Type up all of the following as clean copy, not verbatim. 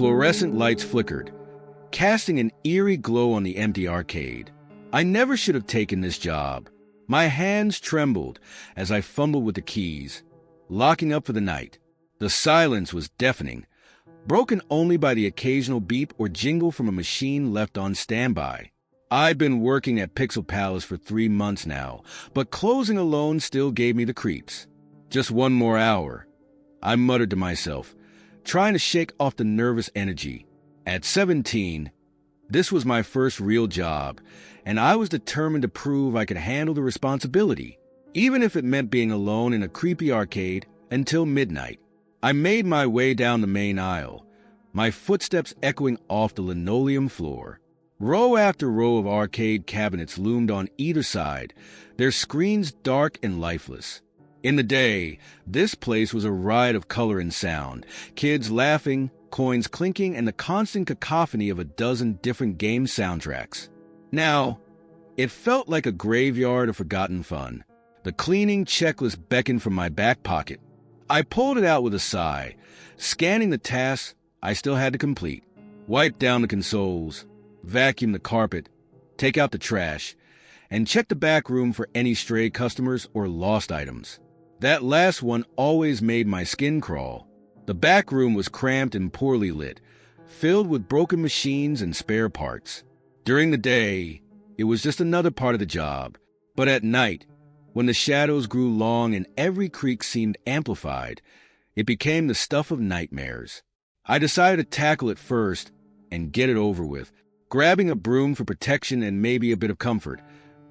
fluorescent lights flickered, casting an eerie glow on the empty arcade. I never should have taken this job. My hands trembled as I fumbled with the keys, locking up for the night. The silence was deafening, broken only by the occasional beep or jingle from a machine left on standby. I'd been working at Pixel Palace for 3 months now, but closing alone still gave me the creeps. Just one more hour, I muttered to myself, trying to shake off the nervous energy. At 17, this was my first real job, and I was determined to prove I could handle the responsibility, even if it meant being alone in a creepy arcade until midnight. I made my way down the main aisle, my footsteps echoing off the linoleum floor. Row after row of arcade cabinets loomed on either side, their screens dark and lifeless. In the day, this place was a riot of color and sound, kids laughing, coins clinking, and the constant cacophony of a dozen different game soundtracks. Now, it felt like a graveyard of forgotten fun. The cleaning checklist beckoned from my back pocket. I pulled it out with a sigh, scanning the tasks I still had to complete. Wipe down the consoles, vacuum the carpet, take out the trash, and check the back room for any stray customers or lost items. That last one always made my skin crawl. The back room was cramped and poorly lit, filled with broken machines and spare parts. During the day, it was just another part of the job. But at night, when the shadows grew long and every creak seemed amplified, it became the stuff of nightmares. I decided to tackle it first and get it over with. Grabbing a broom for protection and maybe a bit of comfort,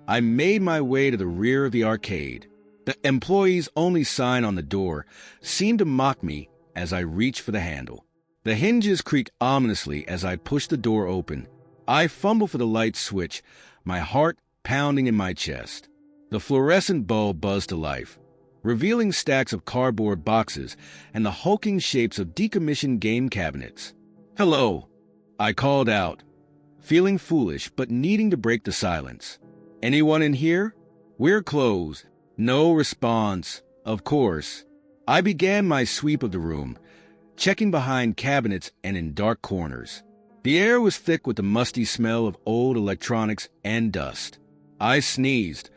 I made my way to the rear of the arcade. The employees' only sign on the door seemed to mock me as I reached for the handle. The hinges creaked ominously as I pushed the door open. I fumbled for the light switch, my heart pounding in my chest. The fluorescent bulb buzzed to life, revealing stacks of cardboard boxes and the hulking shapes of decommissioned game cabinets. "Hello," I called out, feeling foolish but needing to break the silence. "Anyone in here? We're closed." No response, of course. I began my sweep of the room, checking behind cabinets and in dark corners. The air was thick with the musty smell of old electronics and dust. I sneezed,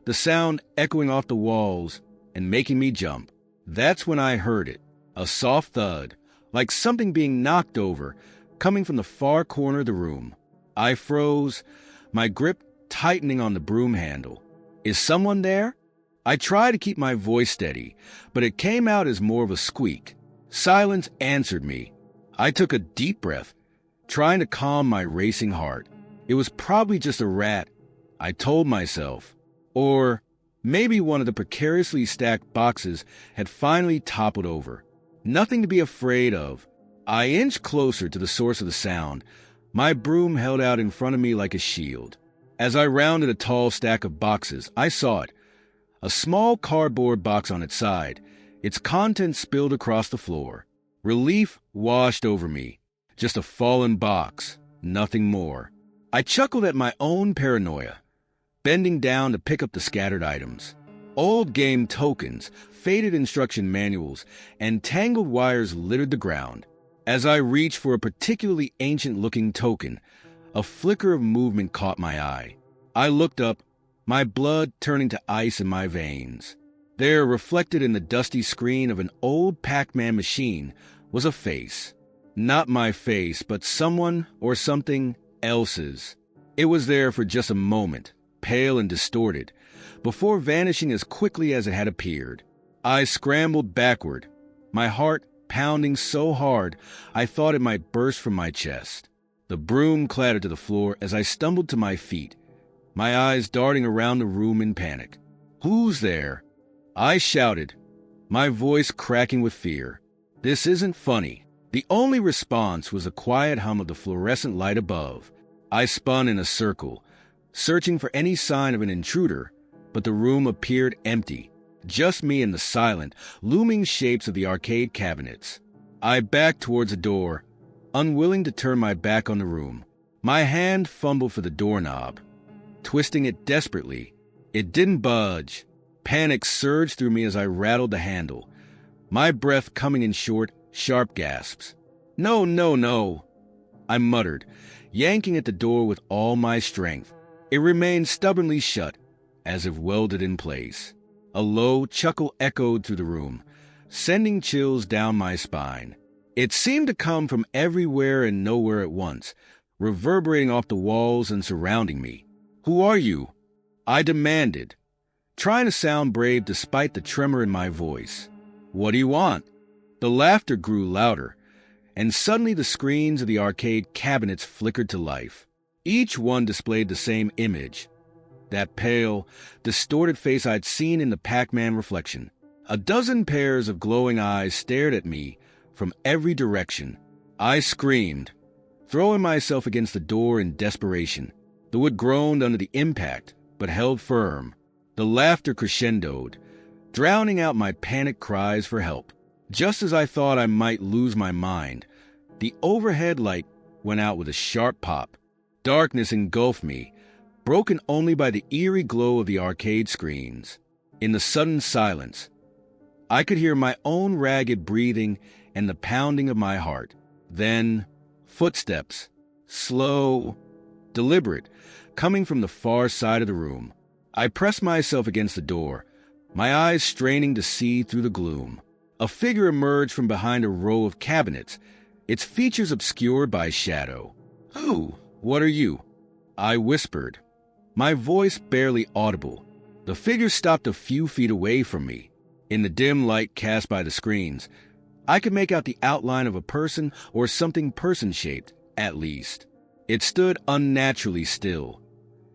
the sound echoing off the walls and making me jump. That's when I heard it, a soft thud, like something being knocked over, coming from the far corner of the room. I froze, my grip tightening on the broom handle. Is someone there? I tried to keep my voice steady, but it came out as more of a squeak. Silence answered me. I took a deep breath, trying to calm my racing heart. It was probably just a rat, I told myself. Or maybe one of the precariously stacked boxes had finally toppled over. Nothing to be afraid of. I inched closer to the source of the sound, my broom held out in front of me like a shield. As I rounded a tall stack of boxes, I saw it. A small cardboard box on its side, its contents spilled across the floor. Relief washed over me. Just a fallen box, nothing more. I chuckled at my own paranoia, bending down to pick up the scattered items. Old game tokens, faded instruction manuals, and tangled wires littered the ground. As I reached for a particularly ancient-looking token, a flicker of movement caught my eye. I looked up, my blood turning to ice in my veins. There, reflected in the dusty screen of an old Pac-Man machine, was a face. Not my face, but someone or something else's. It was there for just a moment, pale and distorted, before vanishing as quickly as it had appeared. I scrambled backward, my heart pounding so hard I thought it might burst from my chest. The broom clattered to the floor as I stumbled to my feet, my eyes darting around the room in panic. "Who's there?" I shouted, my voice cracking with fear. This isn't funny. The only response was the quiet hum of the fluorescent light above. I spun in a circle, searching for any sign of an intruder, but the room appeared empty, just me and the silent, looming shapes of the arcade cabinets. I backed towards the door, unwilling to turn my back on the room. My hand fumbled for the doorknob, twisting it desperately. It didn't budge. Panic surged through me as I rattled the handle, my breath coming in short, sharp gasps. No, no, no, I muttered, yanking at the door with all my strength. It remained stubbornly shut, as if welded in place. A low chuckle echoed through the room, sending chills down my spine. It seemed to come from everywhere and nowhere at once, reverberating off the walls and surrounding me. "Who are you?" I demanded, trying to sound brave despite the tremor in my voice. "What do you want?" The laughter grew louder, and suddenly the screens of the arcade cabinets flickered to life. Each one displayed the same image, that pale, distorted face I'd seen in the Pac-Man reflection. A dozen pairs of glowing eyes stared at me from every direction. I screamed, throwing myself against the door in desperation. The wood groaned under the impact, but held firm. The laughter crescendoed, drowning out my panicked cries for help. Just as I thought I might lose my mind, the overhead light went out with a sharp pop. Darkness engulfed me, broken only by the eerie glow of the arcade screens. In the sudden silence, I could hear my own ragged breathing and the pounding of my heart. Then, footsteps, slow, deliberate, coming from the far side of the room. I pressed myself against the door, my eyes straining to see through the gloom. A figure emerged from behind a row of cabinets, its features obscured by shadow. "Who? What are you?" I whispered, my voice barely audible. The figure stopped a few feet away from me. In the dim light cast by the screens, I could make out the outline of a person or something person-shaped, at least. It stood unnaturally still,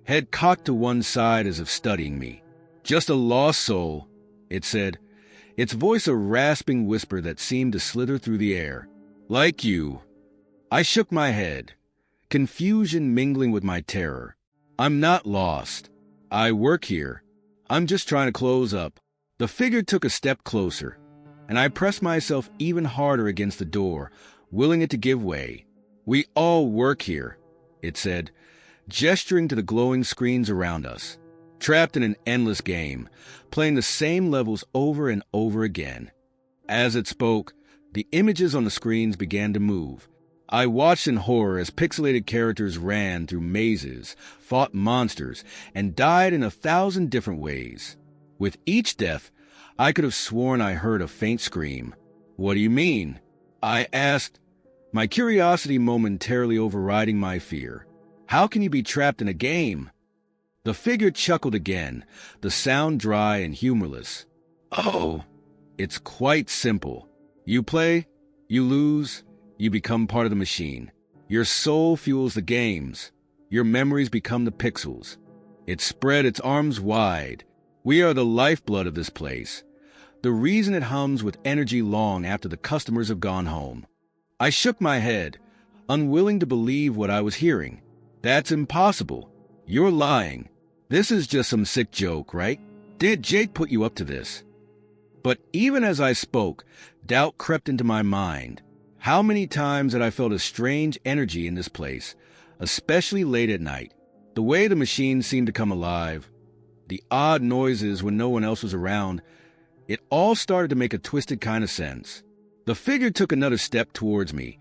head cocked to one side as if studying me. "Just a lost soul," it said, its voice a rasping whisper that seemed to slither through the air. "Like you." I shook my head, confusion mingling with my terror. "I'm not lost. I work here. I'm just trying to close up." The figure took a step closer, and I pressed myself even harder against the door, willing it to give way. "We all work here," it said, gesturing to the glowing screens around us. Trapped in an endless game, playing the same levels over and over again. As it spoke, the images on the screens began to move. I watched in horror as pixelated characters ran through mazes, fought monsters, and died in 1,000 different ways. With each death, I could have sworn I heard a faint scream. "What do you mean?" I asked, my curiosity momentarily overriding my fear. "How can you be trapped in a game?" The figure chuckled again, the sound dry and humorless. "Oh, it's quite simple. You play, you lose, you become part of the machine. Your soul fuels the games. Your memories become the pixels." It spread its arms wide. "We are the lifeblood of this place, the reason it hums with energy long after the customers have gone home." I shook my head, unwilling to believe what I was hearing. "That's impossible. You're lying. This is just some sick joke, right? Did Jake put you up to this?" But even as I spoke, doubt crept into my mind. How many times had I felt a strange energy in this place, especially late at night? The way the machines seemed to come alive, the odd noises when no one else was around, it all started to make a twisted kind of sense. The figure took another step towards me,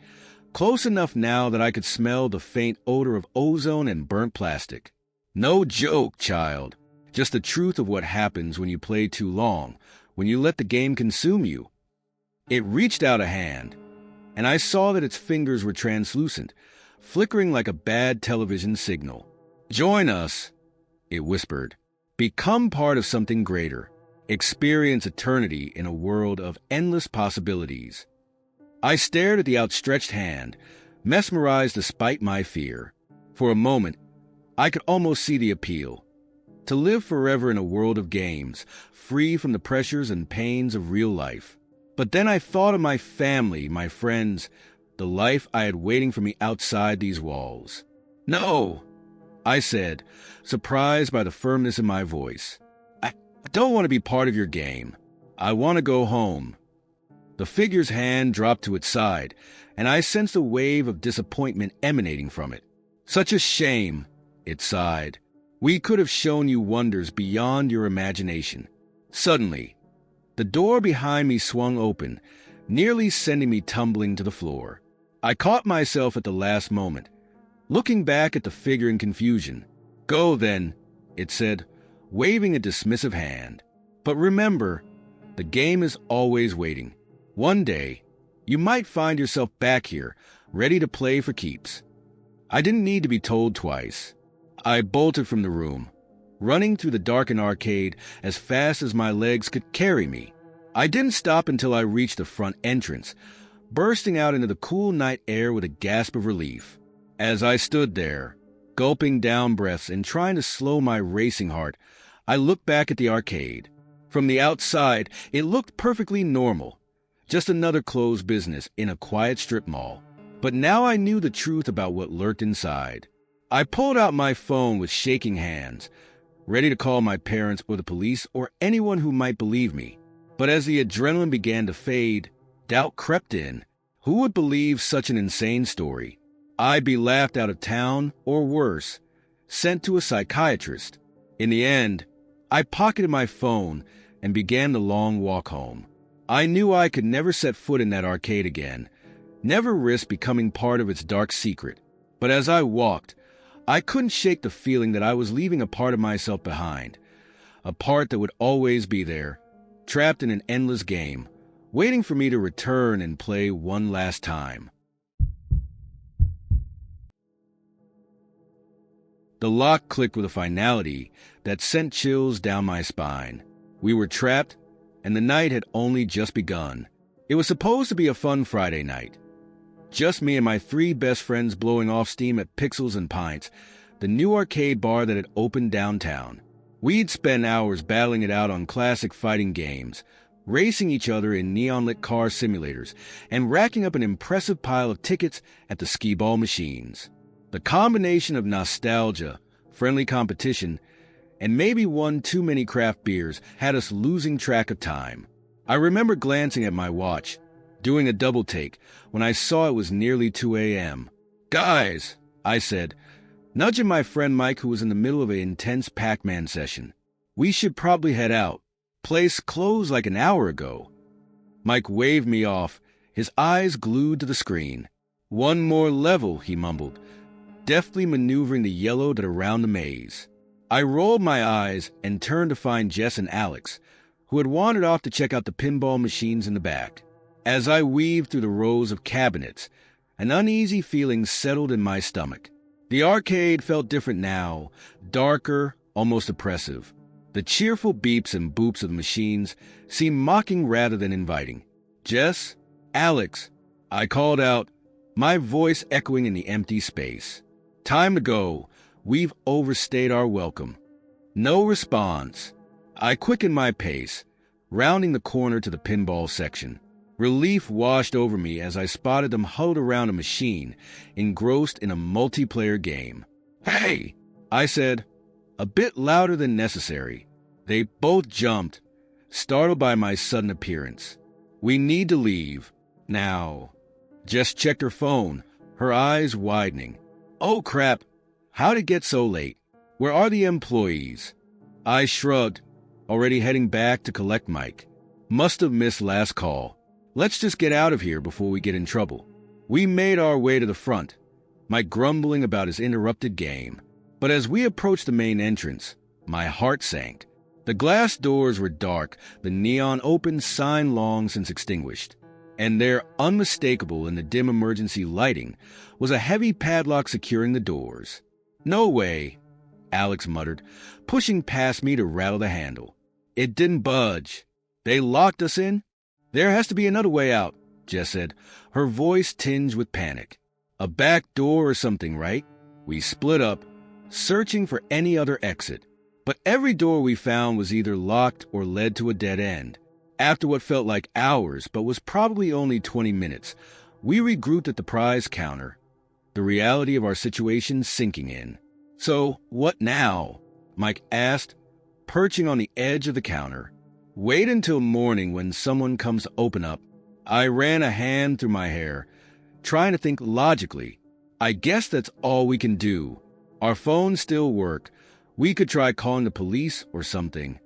close enough now that I could smell the faint odor of ozone and burnt plastic. "No joke, child. Just the truth of what happens when you play too long, when you let the game consume you." It reached out a hand, and I saw that its fingers were translucent, flickering like a bad television signal. "Join us," it whispered. "Become part of something greater. Experience eternity in a world of endless possibilities." I stared at the outstretched hand, mesmerized despite my fear. For a moment, I could almost see the appeal. To live forever in a world of games, free from the pressures and pains of real life. But then I thought of my family, my friends, the life I had waiting for me outside these walls. "No," I said, surprised by the firmness in my voice. I don't want to be part of your game. I want to go home." The figure's hand dropped to its side, and I sensed a wave of disappointment emanating from it. "Such a shame," it sighed. "We could have shown you wonders beyond your imagination." Suddenly, the door behind me swung open, nearly sending me tumbling to the floor. I caught myself at the last moment, looking back at the figure in confusion. "Go then," it said, waving a dismissive hand. "But remember, the game is always waiting. One day, you might find yourself back here, ready to play for keeps." I didn't need to be told twice. I bolted from the room, running through the darkened arcade as fast as my legs could carry me. I didn't stop until I reached the front entrance, bursting out into the cool night air with a gasp of relief. As I stood there, gulping down breaths and trying to slow my racing heart, I looked back at the arcade. From the outside, it looked perfectly normal, just another closed business in a quiet strip mall. But now I knew the truth about what lurked inside. I pulled out my phone with shaking hands, ready to call my parents or the police or anyone who might believe me. But as the adrenaline began to fade, doubt crept in. Who would believe such an insane story? I'd be laughed out of town, or worse, sent to a psychiatrist. In the end, I pocketed my phone and began the long walk home. I knew I could never set foot in that arcade again, never risk becoming part of its dark secret. But as I walked, I couldn't shake the feeling that I was leaving a part of myself behind, a part that would always be there, trapped in an endless game, waiting for me to return and play one last time. The lock clicked with a finality that sent chills down my spine. We were trapped, and the night had only just begun. It was supposed to be a fun Friday night. Just me and my 3 best friends blowing off steam at Pixels and Pints, the new arcade bar that had opened downtown. We'd spend hours battling it out on classic fighting games, racing each other in neon-lit car simulators, and racking up an impressive pile of tickets at the skee-ball machines. The combination of nostalgia, friendly competition, and maybe one too many craft beers had us losing track of time. I remember glancing at my watch, doing a double take, when I saw it was nearly 2 a.m. "Guys," I said, nudging my friend Mike, who was in the middle of an intense Pac-Man session, "we should probably head out. Place closed like an hour ago." Mike waved me off, his eyes glued to the screen. "One more level," he mumbled, deftly maneuvering the yellow dot around the maze. I rolled my eyes and turned to find Jess and Alex, who had wandered off to check out the pinball machines in the back. As I weaved through the rows of cabinets, an uneasy feeling settled in my stomach. The arcade felt different now, darker, almost oppressive. The cheerful beeps and boops of the machines seemed mocking rather than inviting. "Jess? Alex?" I called out, my voice echoing in the empty space. "Time to go. We've overstayed our welcome." No response. I quickened my pace, rounding the corner to the pinball section. Relief washed over me as I spotted them huddled around a machine, engrossed in a multiplayer game. "Hey!" I said, a bit louder than necessary. They both jumped, startled by my sudden appearance. "We need to leave. Now." Jess checked her phone, her eyes widening. "Oh crap, how'd it get so late? Where are the employees?" I shrugged, already heading back to collect Mike. "Must have missed last call. Let's just get out of here before we get in trouble." We made our way to the front, Mike grumbling about his interrupted game. But as we approached the main entrance, my heart sank. The glass doors were dark, the neon open sign long since extinguished. And there, unmistakable in the dim emergency lighting, was a heavy padlock securing the doors. "No way," Alex muttered, pushing past me to rattle the handle. "It didn't budge. They locked us in?" "There has to be another way out," Jess said, her voice tinged with panic. "A back door or something, right?" We split up, searching for any other exit. But every door we found was either locked or led to a dead end. After what felt like hours, but was probably only 20 minutes, we regrouped at the prize counter, the reality of our situation sinking in. "So, what now?" Mike asked, perching on the edge of the counter. "Wait until morning when someone comes to open up." I ran a hand through my hair, trying to think logically. "I guess that's all we can do. Our phones still work. We could try calling the police or something."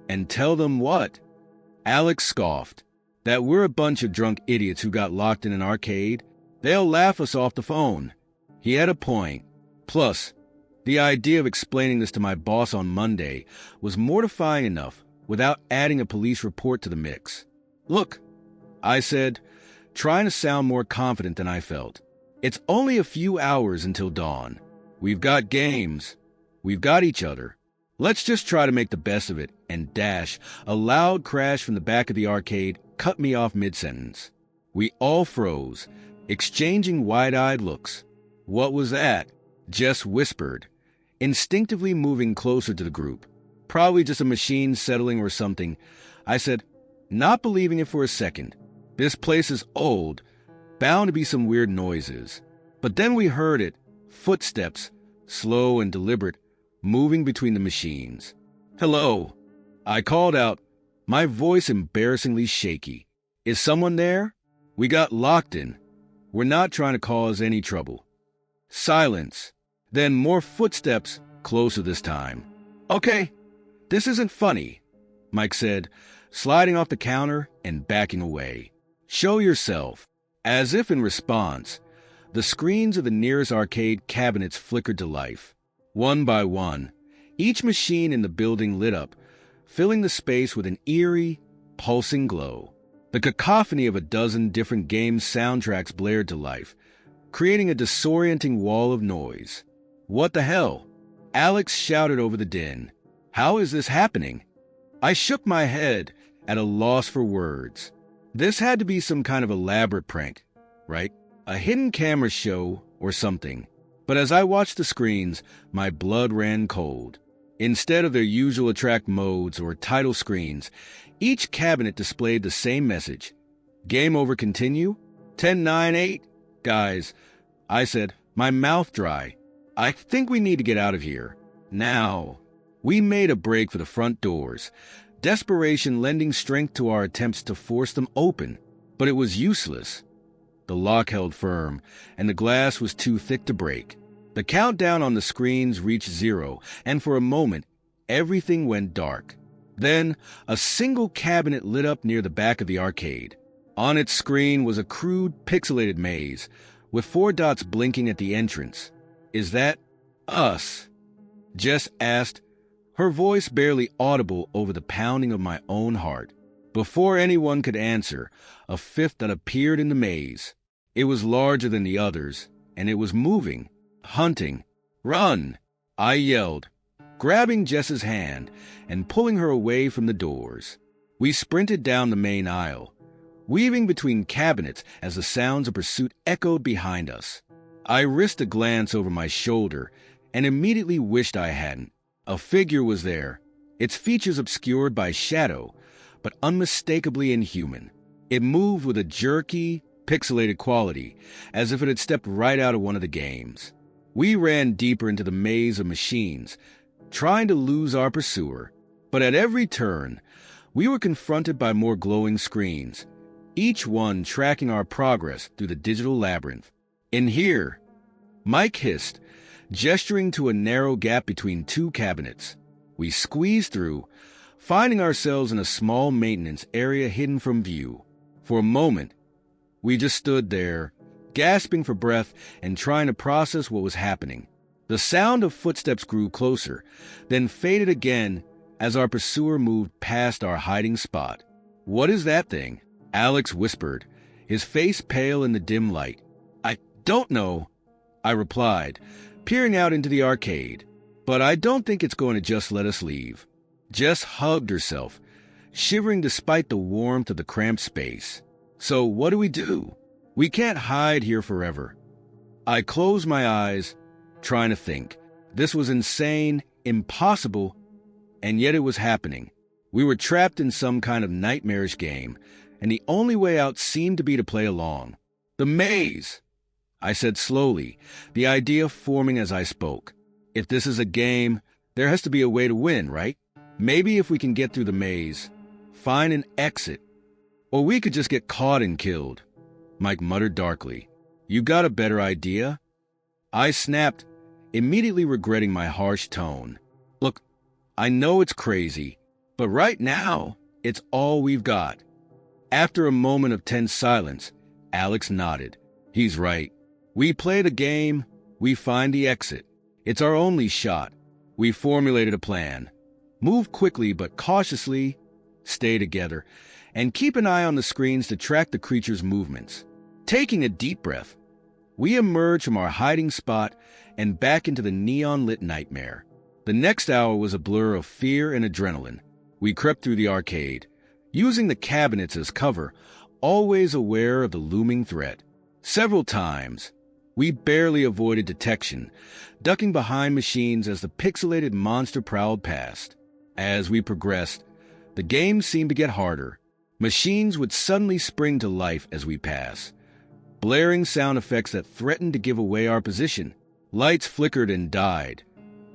"And tell them what?" Alex scoffed. "That we're a bunch of drunk idiots who got locked in an arcade? They'll laugh us off the phone. He had a point. Plus, the idea of explaining this to my boss on Monday was mortifying enough without adding a police report to the mix. Look, I said, trying to sound more confident than I felt. It's only a few hours until dawn. We've got games. We've got each other. Let's just try to make the best of it, and dash, a loud crash from the back of the arcade cut me off mid-sentence. We all froze, exchanging wide-eyed looks. What was that? Jess whispered, instinctively moving closer to the group. Probably just a machine settling or something. I said, not believing it for a second. This place is old, bound to be some weird noises. But then we heard it, footsteps, slow and deliberate, moving between the machines. Hello, I called out, my voice embarrassingly shaky. Is someone there? We got locked in. We're not trying to cause any trouble. Silence. Then more footsteps, closer this time. Okay, this isn't funny, Mike said, sliding off the counter and backing away. Show yourself. As if in response, the screens of the nearest arcade cabinets flickered to life. One by one, each machine in the building lit up, filling the space with an eerie, pulsing glow. The cacophony of a dozen different game soundtracks blared to life, creating a disorienting wall of noise. What the hell? Alex shouted over the din. How is this happening? I shook my head, at a loss for words. This had to be some kind of elaborate prank, right? A hidden camera show or something. But as I watched the screens, my blood ran cold. Instead of their usual attract modes or title screens, each cabinet displayed the same message. Game over continue? 10-9-8? Guys, I said, my mouth dry. I think we need to get out of here. Now. We made a break for the front doors, desperation lending strength to our attempts to force them open. But it was useless. The lock held firm, and the glass was too thick to break. The countdown on the screens reached 0, and for a moment, everything went dark. Then, a single cabinet lit up near the back of the arcade. On its screen was a crude, pixelated maze, with 4 dots blinking at the entrance. Is that us? Jess asked, her voice barely audible over the pounding of my own heart. Before anyone could answer, a 5th dot appeared in the maze. It was larger than the others, and it was moving, hunting. Run! I yelled, grabbing Jess's hand and pulling her away from the doors. We sprinted down the main aisle, weaving between cabinets as the sounds of pursuit echoed behind us. I risked a glance over my shoulder and immediately wished I hadn't. A figure was there, its features obscured by shadow, but unmistakably inhuman. It moved with a jerky, pixelated quality, as if it had stepped right out of one of the games. We ran deeper into the maze of machines, trying to lose our pursuer, but at every turn, we were confronted by more glowing screens, each one tracking our progress through the digital labyrinth. In here, Mike hissed, gesturing to a narrow gap between 2 cabinets. We squeezed through, finding ourselves in a small maintenance area hidden from view. For a moment, we just stood there, gasping for breath and trying to process what was happening. The sound of footsteps grew closer, then faded again as our pursuer moved past our hiding spot. What is that thing? Alex whispered, his face pale in the dim light. I don't know, I replied, peering out into the arcade, but I don't think it's going to just let us leave. Jess hugged herself, shivering despite the warmth of the cramped space. So what do? We can't hide here forever. I closed my eyes, trying to think. This was insane, impossible, and yet it was happening. We were trapped in some kind of nightmarish game, and the only way out seemed to be to play along. The maze! I said slowly, the idea forming as I spoke. If this is a game, there has to be a way to win, right? Maybe if we can get through the maze, find an exit. Or we could just get caught and killed. Mike muttered darkly. You got a better idea? I snapped, immediately regretting my harsh tone. Look, I know it's crazy, but right now, it's all we've got. After a moment of tense silence, Alex nodded, He's right. We play the game, we find the exit. It's our only shot. We formulated a plan. Move quickly but cautiously, stay together, and keep an eye on the screens to track the creature's movements. Taking a deep breath, we emerge from our hiding spot and back into the neon-lit nightmare. The next hour was a blur of fear and adrenaline. We crept through the arcade, using the cabinets as cover, always aware of the looming threat. Several times, we barely avoided detection, ducking behind machines as the pixelated monster prowled past. As we progressed, the game seemed to get harder. Machines would suddenly spring to life as we pass, blaring sound effects that threatened to give away our position. Lights flickered and died,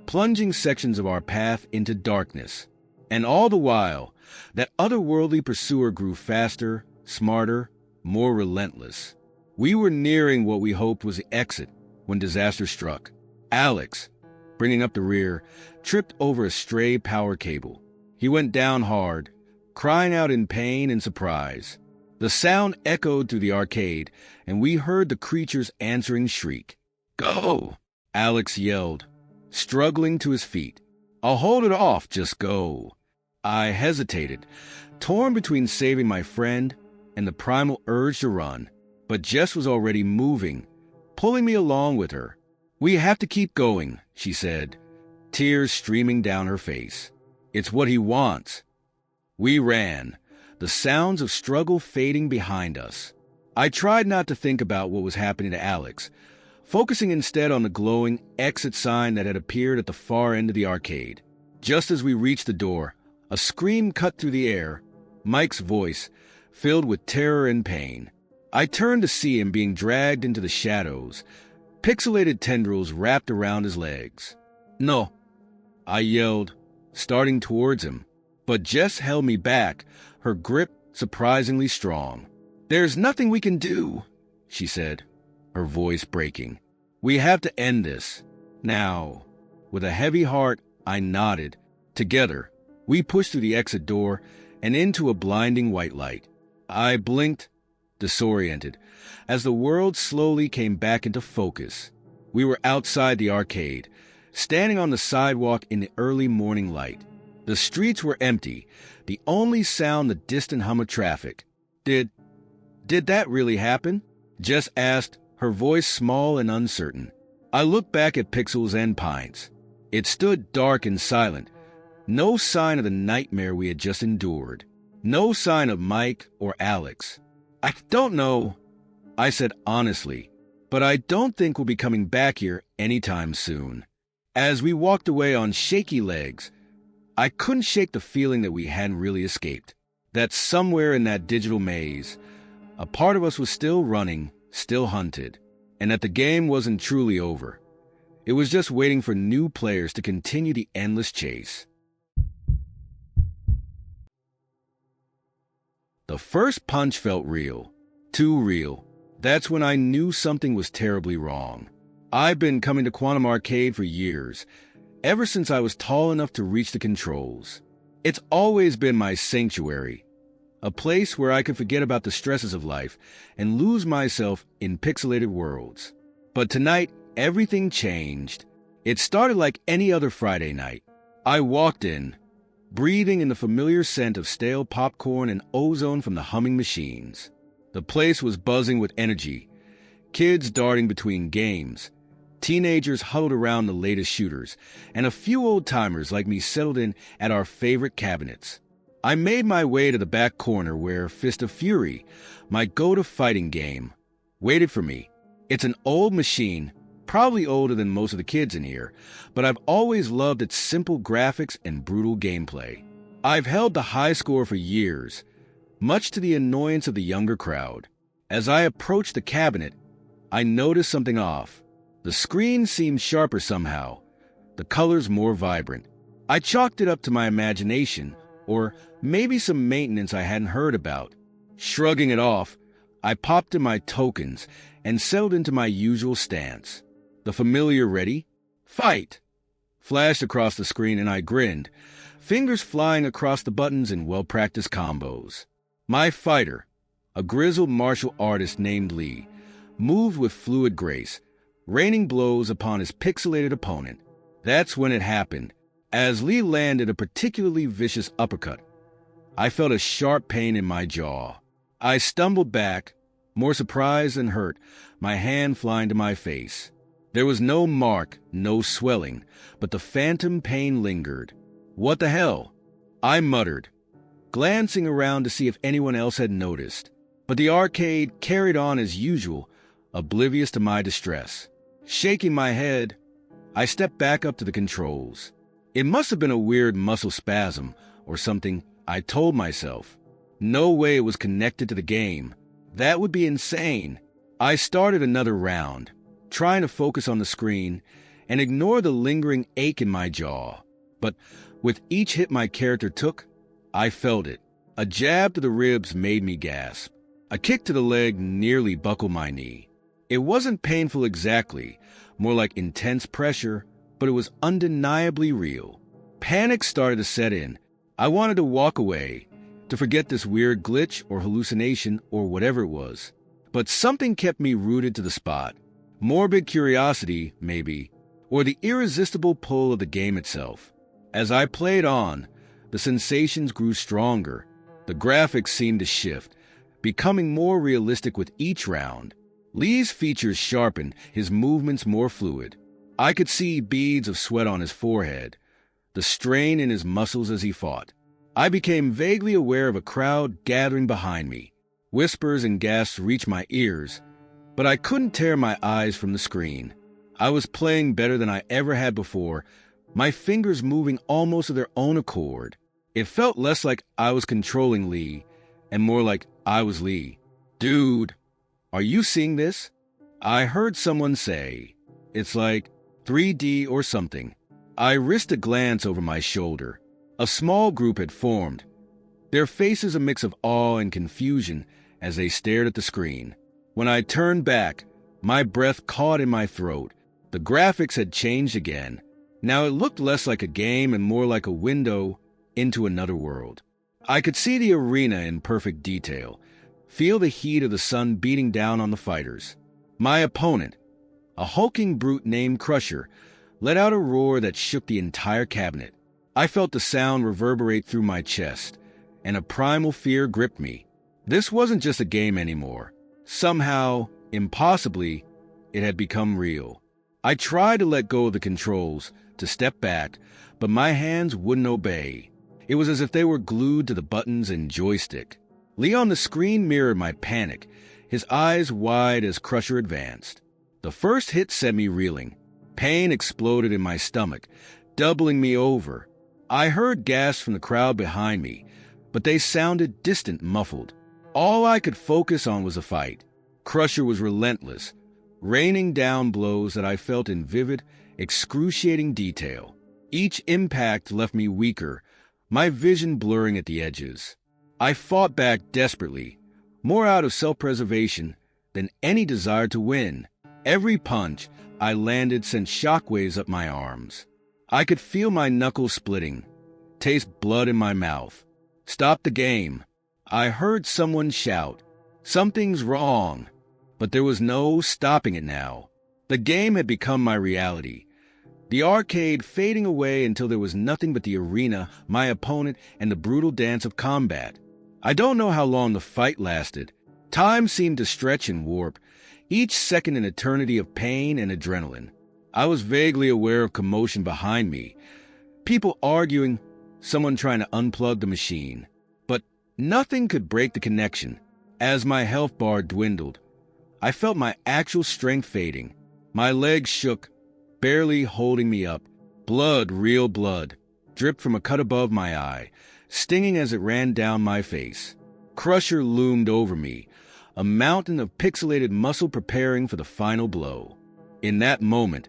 plunging sections of our path into darkness. And all the while, that otherworldly pursuer grew faster, smarter, more relentless. We were nearing what we hoped was the exit when disaster struck. Alex, bringing up the rear, tripped over a stray power cable. He went down hard, crying out in pain and surprise. The sound echoed through the arcade, and we heard the creature's answering shriek. "Go!" Alex yelled, struggling to his feet. "I'll hold it off, just go." I hesitated, torn between saving my friend and the primal urge to run, but Jess was already moving, pulling me along with her. "We have to keep going," she said, tears streaming down her face. "It's what he wants." We ran, the sounds of struggle fading behind us. I tried not to think about what was happening to Alex, focusing instead on the glowing exit sign that had appeared at the far end of the arcade. Just as we reached the door, a scream cut through the air, Mike's voice, filled with terror and pain. I turned to see him being dragged into the shadows, pixelated tendrils wrapped around his legs. "No," I yelled, starting towards him, but Jess held me back, her grip surprisingly strong. "There's nothing we can do," she said, her voice breaking. "We have to end this. Now." With a heavy heart, I nodded. Together, we pushed through the exit door and into a blinding white light. I blinked, disoriented, as the world slowly came back into focus. We were outside the arcade, standing on the sidewalk in the early morning light. The streets were empty, the only sound the distant hum of traffic. Did that really happen?" Jess asked, her voice small and uncertain. I looked back at Pixels and Pines. It stood dark and silent, no sign of the nightmare we had just endured. No sign of Mike or Alex. "I don't know," I said honestly, "but I don't think we'll be coming back here anytime soon." As we walked away on shaky legs, I couldn't shake the feeling that we hadn't really escaped. That somewhere in that digital maze, a part of us was still running, still hunted, and that the game wasn't truly over. It was just waiting for new players to continue the endless chase. The first punch felt real. Too real. That's when I knew something was terribly wrong. I've been coming to Quantum Arcade for years, ever since I was tall enough to reach the controls. It's always been my sanctuary, a place where I could forget about the stresses of life and lose myself in pixelated worlds. But tonight, everything changed. It started like any other Friday night. I walked in, breathing in the familiar scent of stale popcorn and ozone from the humming machines. The place was buzzing with energy, kids darting between games, teenagers huddled around the latest shooters, and a few old-timers like me settled in at our favorite cabinets. I made my way to the back corner where Fist of Fury, my go-to fighting game, waited for me. It's an old machine, probably older than most of the kids in here, but I've always loved its simple graphics and brutal gameplay. I've held the high score for years, much to the annoyance of the younger crowd. As I approached the cabinet, I noticed something off. The screen seemed sharper somehow, the colors more vibrant. I chalked it up to my imagination, or maybe some maintenance I hadn't heard about. Shrugging it off, I popped in my tokens and settled into my usual stance. The familiar "ready, fight" flashed across the screen and I grinned, fingers flying across the buttons in well-practiced combos. My fighter, a grizzled martial artist named Lee, moved with fluid grace, raining blows upon his pixelated opponent. That's when it happened. As Lee landed a particularly vicious uppercut, I felt a sharp pain in my jaw. I stumbled back, more surprised than hurt, my hand flying to my face. There was no mark, no swelling, but the phantom pain lingered. What the hell? I muttered, glancing around to see if anyone else had noticed. But the arcade carried on as usual, oblivious to my distress. Shaking my head, I stepped back up to the controls. It must have been a weird muscle spasm or something, I told myself. No way it was connected to the game. That would be insane. I started another round, trying to focus on the screen and ignore the lingering ache in my jaw. But with each hit my character took, I felt it. A jab to the ribs made me gasp. A kick to the leg nearly buckled my knee. It wasn't painful exactly, more like intense pressure, but it was undeniably real. Panic started to set in. I wanted to walk away, to forget this weird glitch or hallucination or whatever it was. But something kept me rooted to the spot. Morbid curiosity, maybe, or the irresistible pull of the game itself. As I played on, the sensations grew stronger. The graphics seemed to shift, becoming more realistic with each round. Lee's features sharpened, his movements more fluid. I could see beads of sweat on his forehead, the strain in his muscles as he fought. I became vaguely aware of a crowd gathering behind me. Whispers and gasps reached my ears, but I couldn't tear my eyes from the screen. I was playing better than I ever had before, my fingers moving almost of their own accord. It felt less like I was controlling Lee, and more like I was Lee. Dude, are you seeing this? I heard someone say. It's like 3D or something. I risked a glance over my shoulder. A small group had formed, their faces a mix of awe and confusion as they stared at the screen. When I turned back, my breath caught in my throat. The graphics had changed again. Now it looked less like a game and more like a window into another world. I could see the arena in perfect detail, feel the heat of the sun beating down on the fighters. My opponent, a hulking brute named Crusher, let out a roar that shook the entire cabinet. I felt the sound reverberate through my chest, and a primal fear gripped me. This wasn't just a game anymore. Somehow, impossibly, it had become real. I tried to let go of the controls, to step back, but my hands wouldn't obey. It was as if they were glued to the buttons and joystick. Lee on the screen mirrored my panic, his eyes wide as Crusher advanced. The first hit sent me reeling. Pain exploded in my stomach, doubling me over. I heard gasps from the crowd behind me, but they sounded distant, muffled. All I could focus on was a fight. Crusher was relentless, raining down blows that I felt in vivid, excruciating detail. Each impact left me weaker, my vision blurring at the edges. I fought back desperately, more out of self-preservation than any desire to win. Every punch I landed sent shockwaves up my arms. I could feel my knuckles splitting, taste blood in my mouth. Stop the game. I heard someone shout, "Something's wrong." But there was no stopping it now. The game had become my reality. The arcade fading away until there was nothing but the arena, my opponent, and the brutal dance of combat. I don't know how long the fight lasted. Time seemed to stretch and warp, each second an eternity of pain and adrenaline. I was vaguely aware of commotion behind me, people arguing, someone trying to unplug the machine. But nothing could break the connection. As my health bar dwindled, I felt my actual strength fading. My legs shook, barely holding me up. Blood, real blood, dripped from a cut above my eye, stinging as it ran down my face. Crusher loomed over me, a mountain of pixelated muscle preparing for the final blow. In that moment,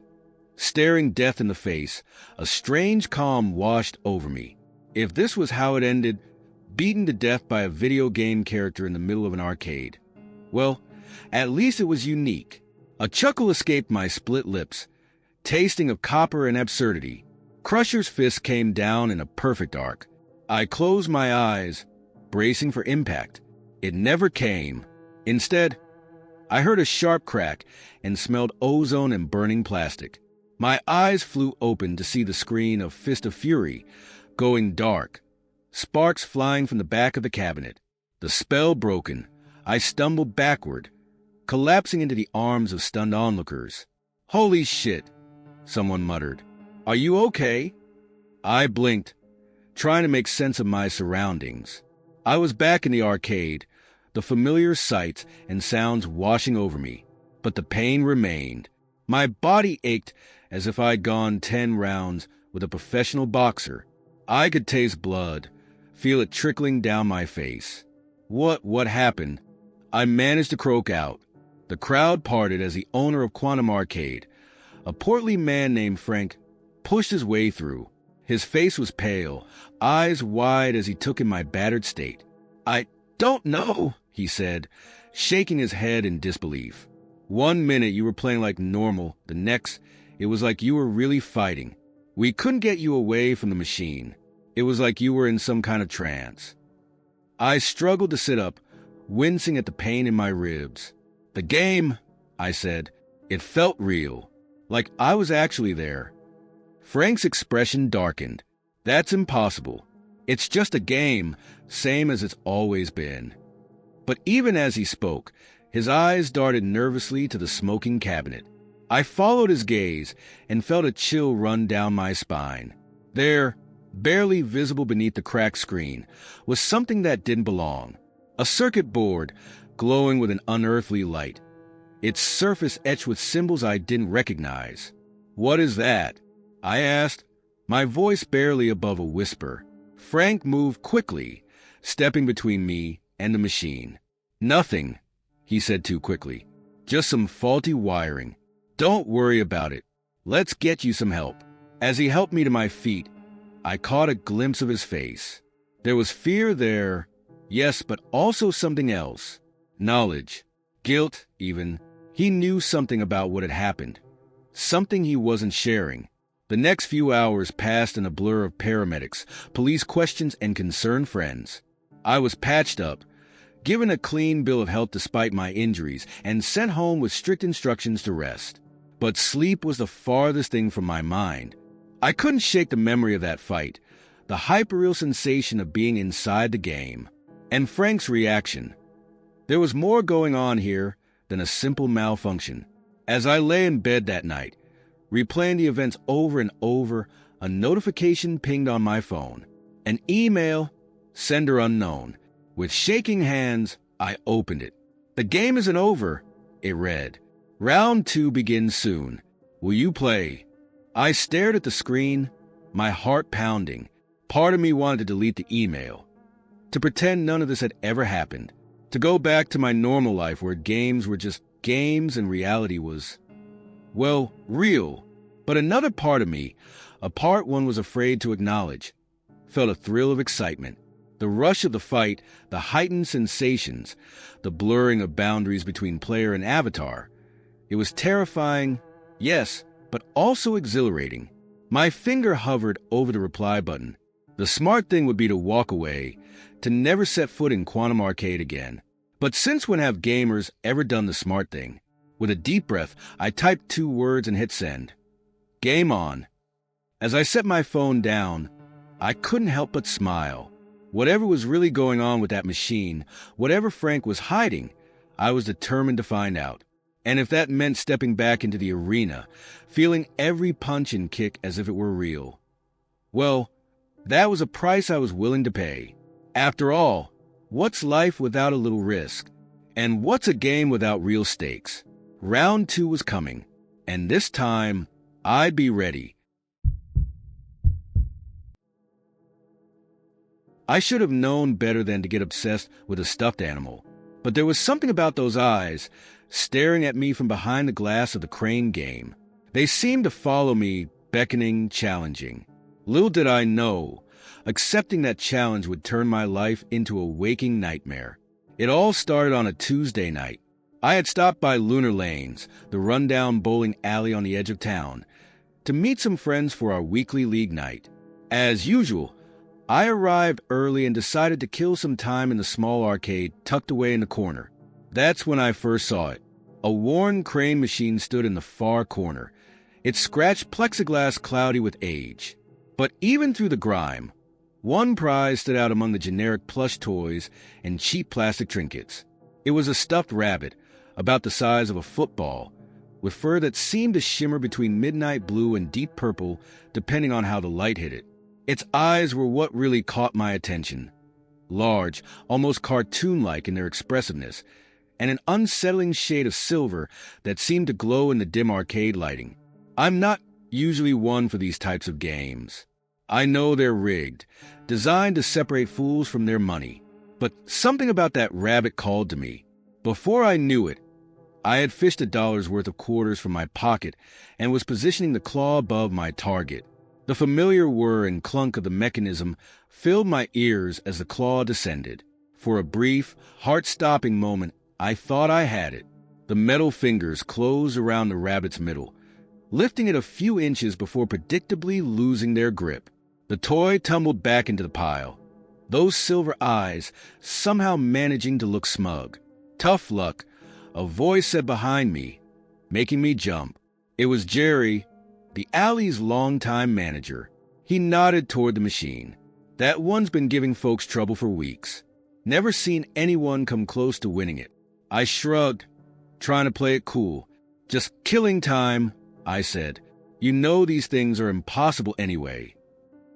staring death in the face, a strange calm washed over me. If this was how it ended, beaten to death by a video game character in the middle of an arcade, well, at least it was unique. A chuckle escaped my split lips, tasting of copper and absurdity. Crusher's fist came down in a perfect arc. I closed my eyes, bracing for impact. It never came. Instead, I heard a sharp crack and smelled ozone and burning plastic. My eyes flew open to see the screen of Fist of Fury going dark, sparks flying from the back of the cabinet. The spell broken, I stumbled backward, collapsing into the arms of stunned onlookers. "Holy shit," someone muttered. "Are you okay?" I blinked, trying to make sense of my surroundings. I was back in the arcade, the familiar sights and sounds washing over me, but the pain remained. My body ached as if I'd gone 10 rounds with a professional boxer. I could taste blood, feel it trickling down my face. What happened? I managed to croak out. The crowd parted as the owner of Quantum Arcade, a portly man named Frank, pushed his way through. His face was pale, eyes wide as he took in my battered state. "I don't know," he said, shaking his head in disbelief. "One minute you were playing like normal, the next, it was like you were really fighting. We couldn't get you away from the machine. It was like you were in some kind of trance." I struggled to sit up, wincing at the pain in my ribs. "The game," I said. It felt real, like I was actually there. Frank's expression darkened. "That's impossible. It's just a game, same as it's always been." But even as he spoke, his eyes darted nervously to the smoking cabinet. I followed his gaze and felt a chill run down my spine. There, barely visible beneath the cracked screen, was something that didn't belong. A circuit board glowing with an unearthly light, its surface etched with symbols I didn't recognize. "What is that?" I asked, my voice barely above a whisper. Frank moved quickly, stepping between me and the machine. "Nothing," he said too quickly. "Just some faulty wiring. Don't worry about it. Let's get you some help." As he helped me to my feet, I caught a glimpse of his face. There was fear there, yes, but also something else. Knowledge, guilt even. He knew something about what had happened, something he wasn't sharing. The next few hours passed in a blur of paramedics, police questions, and concerned friends. I was patched up, given a clean bill of health despite my injuries, and sent home with strict instructions to rest. But sleep was the farthest thing from my mind. I couldn't shake the memory of that fight, the hyperreal sensation of being inside the game, and Frank's reaction. There was more going on here than a simple malfunction. As I lay in bed that night, replaying the events over and over, a notification pinged on my phone. An email, sender unknown. With shaking hands, I opened it. "The game isn't over," it read. "Round 2 begins soon. Will you play?" I stared at the screen, my heart pounding. Part of me wanted to delete the email, to pretend none of this had ever happened, to go back to my normal life where games were just games and reality was, well, real. But another part of me, a part one was afraid to acknowledge, felt a thrill of excitement. The rush of the fight, the heightened sensations, the blurring of boundaries between player and avatar. It was terrifying, yes, but also exhilarating. My finger hovered over the reply button. The smart thing would be to walk away, to never set foot in Quantum Arcade again. But since when have gamers ever done the smart thing? With a deep breath, I typed 2 words and hit send. Game on. As I set my phone down, I couldn't help but smile. Whatever was really going on with that machine, whatever Frank was hiding, I was determined to find out. And if that meant stepping back into the arena, feeling every punch and kick as if it were real, well, that was a price I was willing to pay. After all, what's life without a little risk? And what's a game without real stakes? Round 2 was coming, and this time, I'd be ready. I should have known better than to get obsessed with a stuffed animal. But there was something about those eyes, staring at me from behind the glass of the crane game. They seemed to follow me, beckoning, challenging. Little did I know, accepting that challenge would turn my life into a waking nightmare. It all started on a Tuesday night. I had stopped by Lunar Lanes, the rundown bowling alley on the edge of town, to meet some friends for our weekly league night. As usual, I arrived early and decided to kill some time in the small arcade tucked away in the corner. That's when I first saw it. A worn crane machine stood in the far corner, its scratched plexiglass cloudy with age. But even through the grime, one prize stood out among the generic plush toys and cheap plastic trinkets. It was a stuffed rabbit, about the size of a football, with fur that seemed to shimmer between midnight blue and deep purple depending on how the light hit it. Its eyes were what really caught my attention. Large, almost cartoon-like in their expressiveness, and an unsettling shade of silver that seemed to glow in the dim arcade lighting. I'm not usually one for these types of games. I know they're rigged, designed to separate fools from their money. But something about that rabbit called to me. Before I knew it, I had fished $1 worth of quarters from my pocket and was positioning the claw above my target. The familiar whir and clunk of the mechanism filled my ears as the claw descended. For a brief, heart-stopping moment, I thought I had it. The metal fingers closed around the rabbit's middle, lifting it a few inches before predictably losing their grip. The toy tumbled back into the pile, those silver eyes somehow managing to look smug. Tough luck, a voice said behind me, making me jump. It was Jerry, the alley's longtime manager. He nodded toward the machine. That one's been giving folks trouble for weeks. Never seen anyone come close to winning it. I shrugged, trying to play it cool. Just killing time, I said. You know these things are impossible anyway.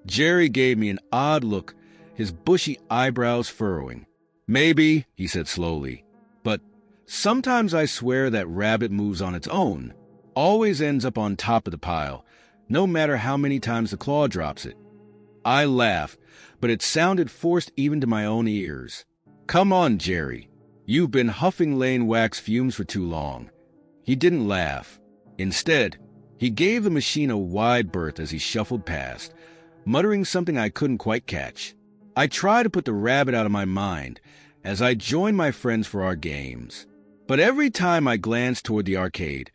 Jerry gave me an odd look, his bushy eyebrows furrowing. Maybe, he said slowly, but sometimes I swear that rabbit moves on its own, always ends up on top of the pile, no matter how many times the claw drops it. I laughed, but it sounded forced even to my own ears. Come on, Jerry. You've been huffing Lane wax fumes for too long. He didn't laugh. Instead, he gave the machine a wide berth as he shuffled past, muttering something I couldn't quite catch. I tried to put the rabbit out of my mind as I joined my friends for our games. But every time I glanced toward the arcade,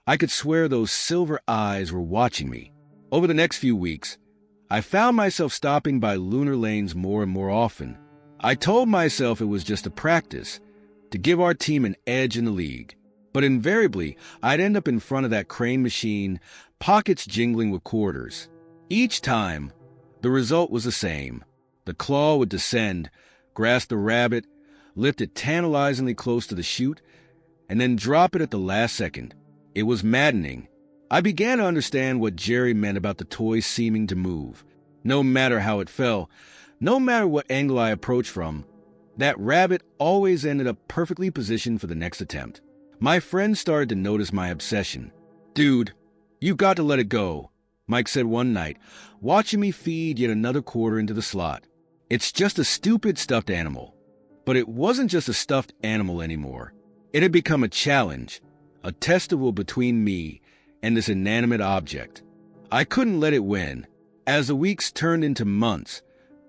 I could swear those silver eyes were watching me. Over the next few weeks, I found myself stopping by Lunar Lanes more and more often. I told myself it was just a practice, to give our team an edge in the league. But invariably, I'd end up in front of that crane machine, pockets jingling with quarters. Each time, the result was the same. The claw would descend, grasp the rabbit, lift it tantalizingly close to the chute, and then drop it at the last second. It was maddening. I began to understand what Jerry meant about the toy seeming to move. No matter how it fell, no matter what angle I approached from, that rabbit always ended up perfectly positioned for the next attempt. My friends started to notice my obsession. Dude, you got to let it go, Mike said one night, watching me feed yet another quarter into the slot. It's just a stupid stuffed animal. But it wasn't just a stuffed animal anymore. It had become a challenge, a testicle between me and this inanimate object. I couldn't let it win. As the weeks turned into months,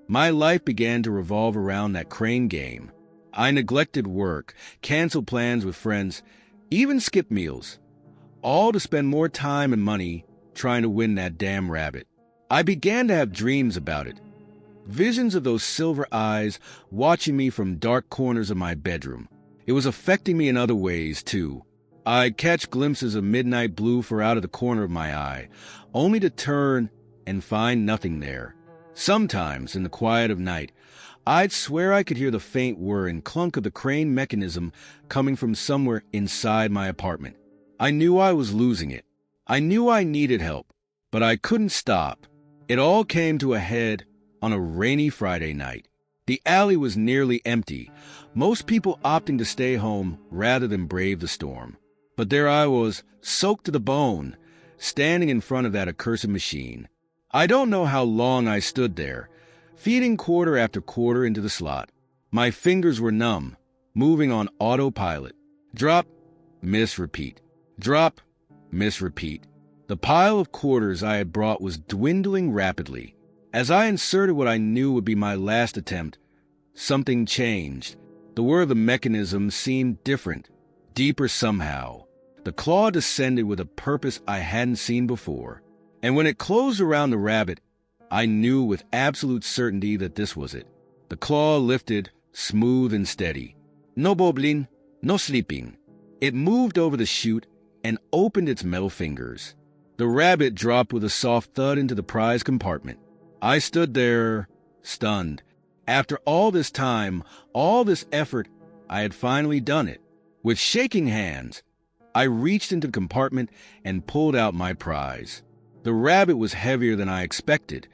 my life began to revolve around that crane game. I neglected work, canceled plans with friends, even skipped meals, all to spend more time and money trying to win that damn rabbit. I began to have dreams about it. Visions of those silver eyes watching me from dark corners of my bedroom. It was affecting me in other ways, too. I'd catch glimpses of midnight blue for out of the corner of my eye, only to turn and find nothing there. Sometimes, in the quiet of night, I'd swear I could hear the faint whir and clunk of the crane mechanism coming from somewhere inside my apartment. I knew I was losing it. I knew I needed help, but I couldn't stop. It all came to a head on a rainy Friday night. The alley was nearly empty, most people opting to stay home rather than brave the storm. But there I was, soaked to the bone, standing in front of that accursed machine. I don't know how long I stood there, feeding quarter after quarter into the slot. My fingers were numb, moving on autopilot. Drop, miss, repeat. Drop, miss, repeat. The pile of quarters I had brought was dwindling rapidly. As I inserted what I knew would be my last attempt, something changed. The whir of the mechanism seemed different, deeper somehow. The claw descended with a purpose I hadn't seen before. And when it closed around the rabbit, I knew with absolute certainty that this was it. The claw lifted, smooth and steady. No bobbling, no sleeping. It moved over the chute and opened its metal fingers. The rabbit dropped with a soft thud into the prize compartment. I stood there, stunned. After all this time, all this effort, I had finally done it. With shaking hands, I reached into the compartment and pulled out my prize. The rabbit was heavier than I expected,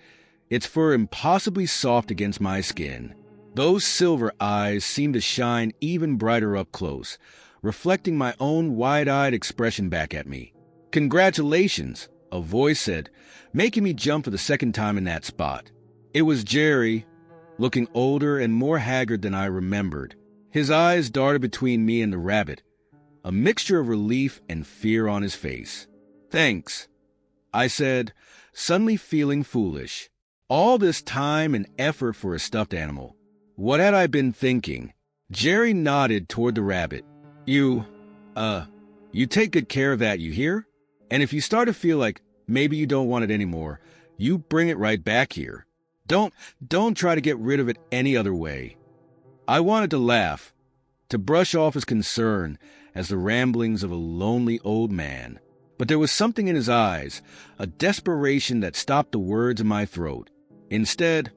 its fur impossibly soft against my skin. Those silver eyes seemed to shine even brighter up close, reflecting my own wide-eyed expression back at me. "Congratulations," a voice said, making me jump for the second time in that spot. It was Jerry, looking older and more haggard than I remembered. His eyes darted between me and the rabbit, a mixture of relief and fear on his face. "Thanks," I said, suddenly feeling foolish. All this time and effort for a stuffed animal. What had I been thinking? Jerry nodded toward the rabbit. You take good care of that, you hear? And if you start to feel like maybe you don't want it anymore, you bring it right back here. Don't try to get rid of it any other way." I wanted to laugh, to brush off his concern as the ramblings of a lonely old man. But there was something in his eyes, a desperation that stopped the words in my throat. Instead,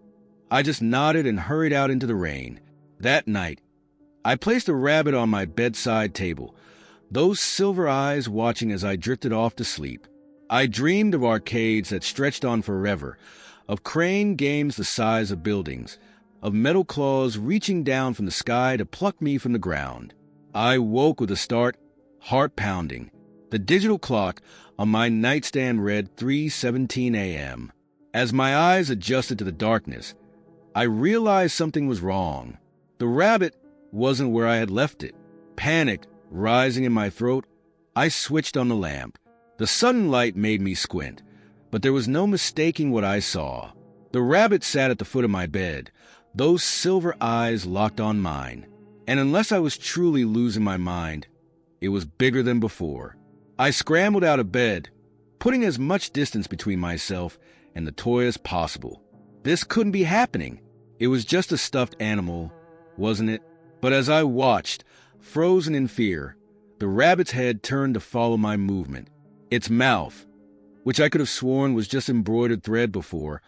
I just nodded and hurried out into the rain. That night, I placed the rabbit on my bedside table, those silver eyes watching as I drifted off to sleep. I dreamed of arcades that stretched on forever, of crane games the size of buildings, of metal claws reaching down from the sky to pluck me from the ground. I woke with a start, heart pounding. The digital clock on my nightstand read 3:17 a.m. As my eyes adjusted to the darkness, I realized something was wrong. The rabbit wasn't where I had left it. Panic rising in my throat, I switched on the lamp. The sudden light made me squint, but there was no mistaking what I saw. The rabbit sat at the foot of my bed, those silver eyes locked on mine. And unless I was truly losing my mind, it was bigger than before. I scrambled out of bed, putting as much distance between myself and the toy as possible. This couldn't be happening. It was just a stuffed animal, wasn't it? But as I watched, frozen in fear, the rabbit's head turned to follow my movement. Its mouth, which I could have sworn was just embroidered thread before,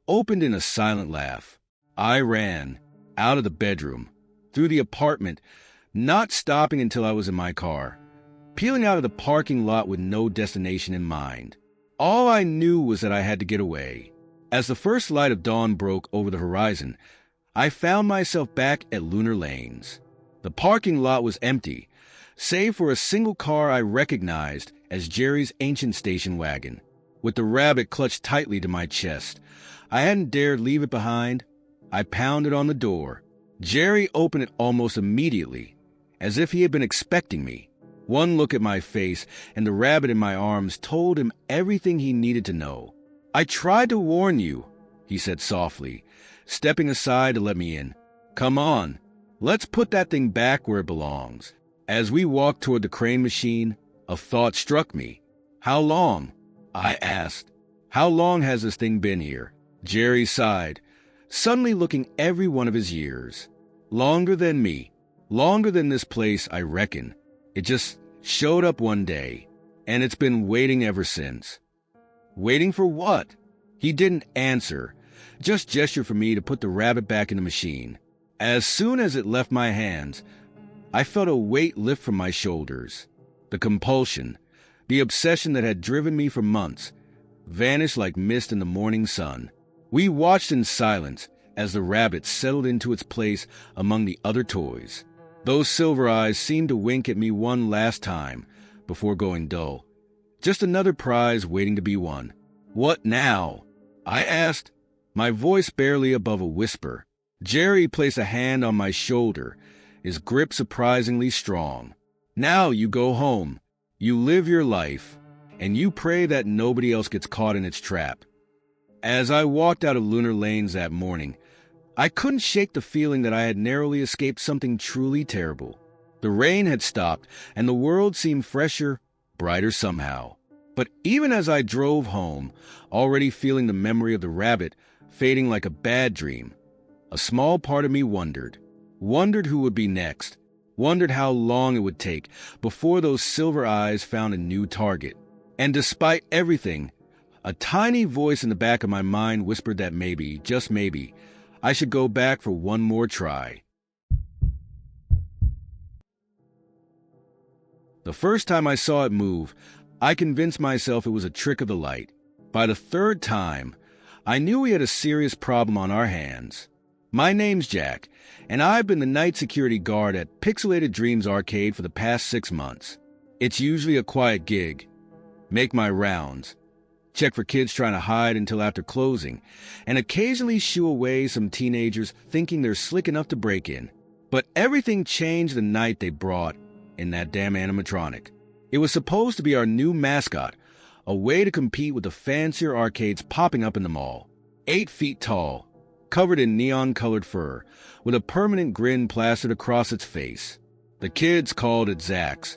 opened in a silent laugh. I ran out of the bedroom, through the apartment, not stopping until I was in my car, peeling out of the parking lot with no destination in mind. All I knew was that I had to get away. As the first light of dawn broke over the horizon, I found myself back at Lunar Lanes. The parking lot was empty, save for a single car I recognized as Jerry's ancient station wagon. With the rabbit clutched tightly to my chest, I hadn't dared leave it behind. I pounded on the door. Jerry opened it almost immediately, as if he had been expecting me. One look at my face and the rabbit in my arms told him everything he needed to know. "I tried to warn you," he said softly, stepping aside to let me in. "Come on, let's put that thing back where it belongs." As we walked toward the crane machine, a thought struck me. "How long?" I asked. "How long has this thing been here?" Jerry sighed, suddenly looking every one of his years. "Longer than me. Longer than this place, I reckon. It just showed up one day, and it's been waiting ever since." "Waiting for what?" He didn't answer, just gestured for me to put the rabbit back in the machine. As soon as it left my hands, I felt a weight lift from my shoulders. The compulsion, the obsession that had driven me for months, vanished like mist in the morning sun. We watched in silence as the rabbit settled into its place among the other toys. Those silver eyes seemed to wink at me one last time before going dull. Just another prize waiting to be won. "What now?" I asked, my voice barely above a whisper. Jerry placed a hand on my shoulder, his grip surprisingly strong. "Now you go home. You live your life, and you pray that nobody else gets caught in its trap." As I walked out of Lunar Lanes that morning, I couldn't shake the feeling that I had narrowly escaped something truly terrible. The rain had stopped, and the world seemed fresher, brighter somehow. But even as I drove home, already feeling the memory of the rabbit fading like a bad dream, a small part of me wondered who would be next, wondered how long it would take before those silver eyes found a new target. And despite everything, a tiny voice in the back of my mind whispered that maybe, just maybe, I should go back for one more try. The first time I saw it move, I convinced myself it was a trick of the light. By the third time, I knew we had a serious problem on our hands. My name's Jack, and I've been the night security guard at Pixelated Dreams Arcade for the past 6 months. It's usually a quiet gig. Make my rounds, check for kids trying to hide until after closing, and occasionally shoo away some teenagers thinking they're slick enough to break in. But everything changed the night they brought in that damn animatronic. It was supposed to be our new mascot, a way to compete with the fancier arcades popping up in the mall. 8 feet tall, covered in neon-colored fur, with a permanent grin plastered across its face. The kids called it Zax,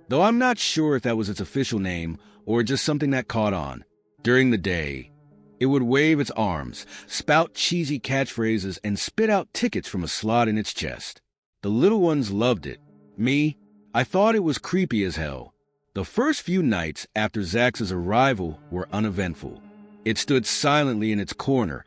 though I'm not sure if that was its official name or just something that caught on. During the day, it would wave its arms, spout cheesy catchphrases, and spit out tickets from a slot in its chest. The little ones loved it. Me, I thought it was creepy as hell. The first few nights after Zax's arrival were uneventful. It stood silently in its corner,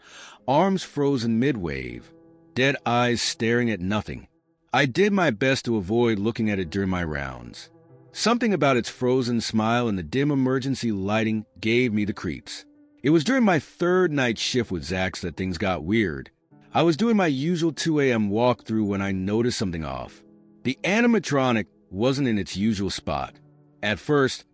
arms frozen mid-wave, dead eyes staring at nothing. I did my best to avoid looking at it during my rounds. Something about its frozen smile and the dim emergency lighting gave me the creeps. It was during my third night shift with Zax that things got weird. I was doing my usual 2 a.m. walkthrough when I noticed something off. The animatronic wasn't in its usual spot. At first,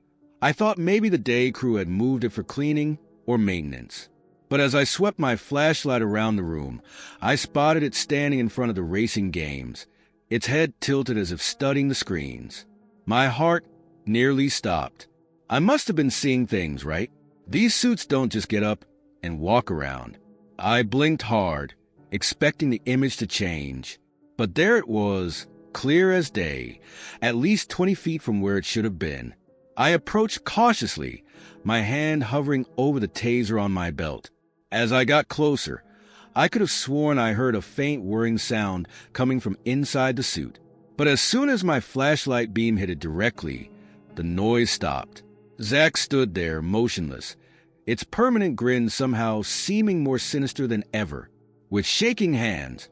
I thought maybe the day crew had moved it for cleaning or maintenance. But as I swept my flashlight around the room, I spotted it standing in front of the racing games, its head tilted as if studying the screens. My heart nearly stopped. I must have been seeing things, right? These suits don't just get up and walk around. I blinked hard, expecting the image to change. But there it was, clear as day, at least 20 feet from where it should have been. I approached cautiously, my hand hovering over the taser on my belt. As I got closer, I could have sworn I heard a faint whirring sound coming from inside the suit. But as soon as my flashlight beam hit it directly, the noise stopped. Zax stood there, motionless, its permanent grin somehow seeming more sinister than ever. With shaking hands,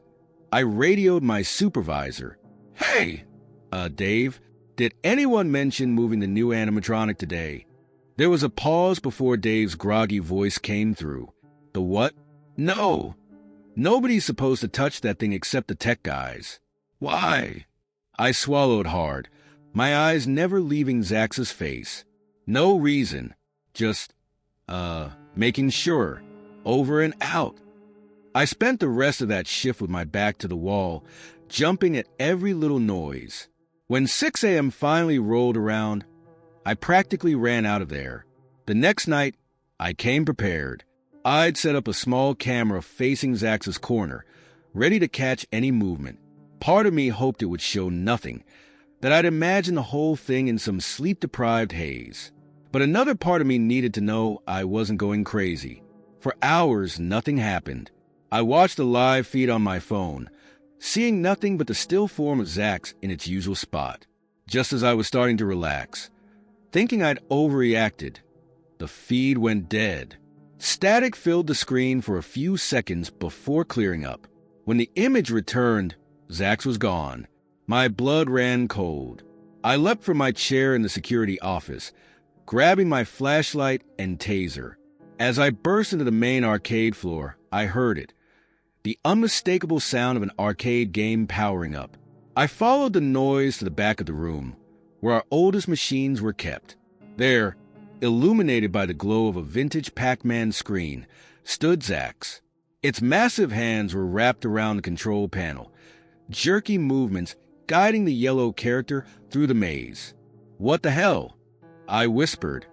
I radioed my supervisor. "Hey, Dave, did anyone mention moving the new animatronic today?" There was a pause before Dave's groggy voice came through. "The what?" "No. Nobody's supposed to touch that thing except the tech guys." "Why?" I swallowed hard, my eyes never leaving Zax's face. "No reason. Just, making sure. Over and out." I spent the rest of that shift with my back to the wall, jumping at every little noise. When 6 a.m. finally rolled around, I practically ran out of there. The next night, I came prepared. I'd set up a small camera facing Zax's corner, ready to catch any movement. Part of me hoped it would show nothing, that I'd imagine the whole thing in some sleep-deprived haze. But another part of me needed to know I wasn't going crazy. For hours, nothing happened. I watched the live feed on my phone, seeing nothing but the still form of Zax in its usual spot. Just as I was starting to relax, thinking I'd overreacted, the feed went dead. Static filled the screen for a few seconds before clearing up. When the image returned, Zax was gone. My blood ran cold. I leapt from my chair in the security office, grabbing my flashlight and taser. As I burst into the main arcade floor, I heard it. The unmistakable sound of an arcade game powering up. I followed the noise to the back of the room, where our oldest machines were kept. There, illuminated by the glow of a vintage Pac-Man screen, stood Zax. Its massive hands were wrapped around the control panel, jerky movements guiding the yellow character through the maze. "What the hell?" I whispered,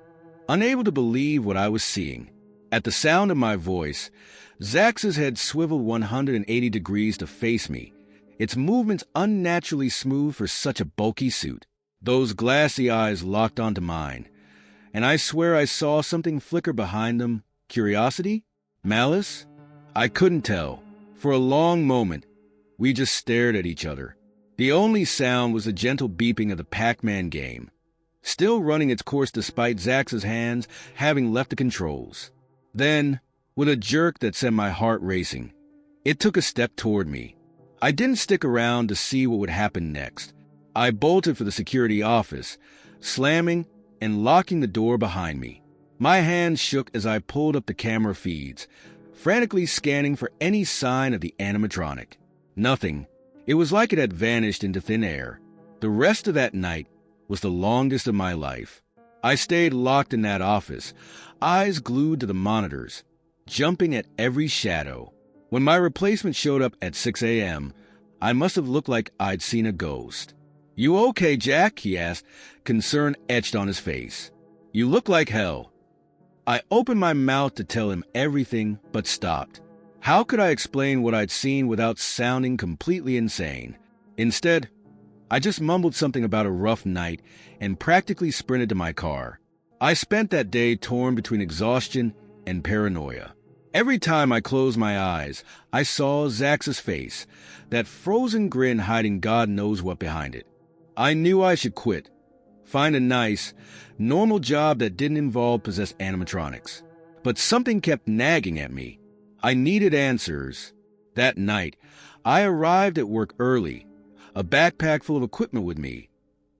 unable to believe what I was seeing. At the sound of my voice, Zax's head swiveled 180 degrees to face me, its movements unnaturally smooth for such a bulky suit. Those glassy eyes locked onto mine, and I swear I saw something flicker behind them. Curiosity? Malice? I couldn't tell. For a long moment, we just stared at each other. The only sound was the gentle beeping of the Pac-Man game, still running its course despite Zax's hands having left the controls. Then, with a jerk that sent my heart racing, it took a step toward me. I didn't stick around to see what would happen next. I bolted for the security office, slamming and locking the door behind me. My hands shook as I pulled up the camera feeds, frantically scanning for any sign of the animatronic. Nothing. It was like it had vanished into thin air. The rest of that night was the longest of my life. I stayed locked in that office, eyes glued to the monitors, jumping at every shadow. When my replacement showed up at 6 a.m., I must have looked like I'd seen a ghost. "You okay, Jack?" he asked, concern etched on his face. "You look like hell." I opened my mouth to tell him everything, but stopped. How could I explain what I'd seen without sounding completely insane? Instead, I just mumbled something about a rough night and practically sprinted to my car. I spent that day torn between exhaustion and paranoia. Every time I closed my eyes, I saw Zax's face, that frozen grin hiding God knows what behind it. I knew I should quit, find a nice, normal job that didn't involve possessed animatronics. But something kept nagging at me. I needed answers. That night, I arrived at work early, a backpack full of equipment with me.